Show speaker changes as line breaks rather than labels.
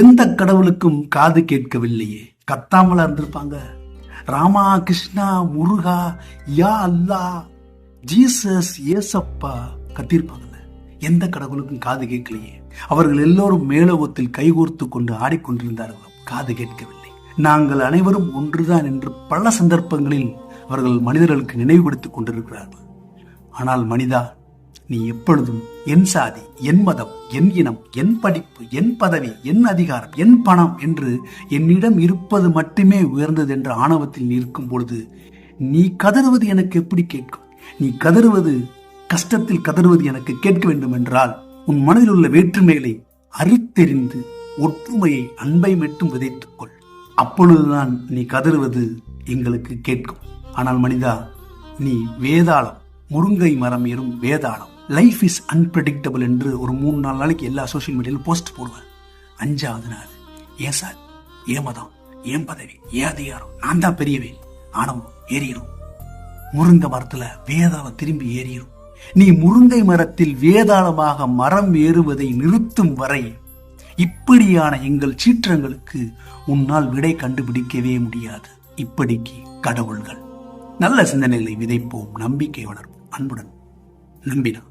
எந்த கடவுளுக்கும் காது கேட்கவில்லையே, கத்தாமலா இருந்திருப்பாங்க? ராமா, கிருஷ்ணா, முருகா, யா அல்லா, ஜீசஸ், ஏசப்பா கத்திருப்பாங்கல்ல. எந்த கடவுளுக்கும் காது கேட்கலையே. அவர்கள் எல்லோரும் மேலோகத்தில் கைகோர்த்து கொண்டு ஆடிக்கொண்டிருந்தார்கள். காது கேட்கவில்லை. நாங்கள் அனைவரும் ஒன்றுதான் என்று பல சந்தர்ப்பங்களில் அவர்கள் மனிதர்களுக்கு நினைவுபடுத்திக் கொண்டிருக்கிறார்கள். ஆனால் மனிதா, நீ எப்பொழுதும் என் சாதி, என் மதம், என் இனம், என் படிப்பு, என் பதவி, என் அதிகாரம், என் பணம் என்று என்னிடம் இருப்பது மட்டுமே உயர்ந்தது என்ற ஆணவத்தில் இருக்கும் பொழுது நீ கதறுவது எனக்கு எப்படி கேட்கும்? நீ கதறுவது, கஷ்டத்தில் கதறுவது எனக்கு கேட்க வேண்டும் என்றால் உன் மனதில் உள்ள வேற்றுமைகளை அறுத்தெறிந்து ஒற்றுமையை, அன்பை மட்டும் விதைத்துக்கொள். அப்பொழுதுதான் நீ கதறுவது எங்களுக்கு கேட்கும். ஆனால் மனிதா, நீ வேதாளம், முருங்கை மரம் ஏறும் வேதாளம். லைஃப் இஸ் அன்பிரடிக்டபிள் என்று ஒரு 3-4 நாளைக்கு எல்லா சோசியல் மீடியாலும் போஸ்ட் போடுவேன். 5வது நாள் ஏன் சார், ஏன் மதம், ஏன் பதவி, ஏன் அதிகாரம், நான் தான் பெரியவேன், ஆணவம் ஏறிடும். முருங்கை மரத்துல வேதாளம் திரும்பி ஏறிடும். நீ முருங்கை மரத்தில் வேதாளமாக மரம் ஏறுவதை நிறுத்தும் வரை இப்படியான எங்கள் சீற்றங்களுக்கு உன்னால் விடை கண்டுபிடிக்கவே முடியாது. இப்படிக்கு கடவுள்கள். நல்ல சிந்தனைகளை விதைப்போம், நம்பிக்கை வளர்ப்போம். அன்புடன் நம்பினா.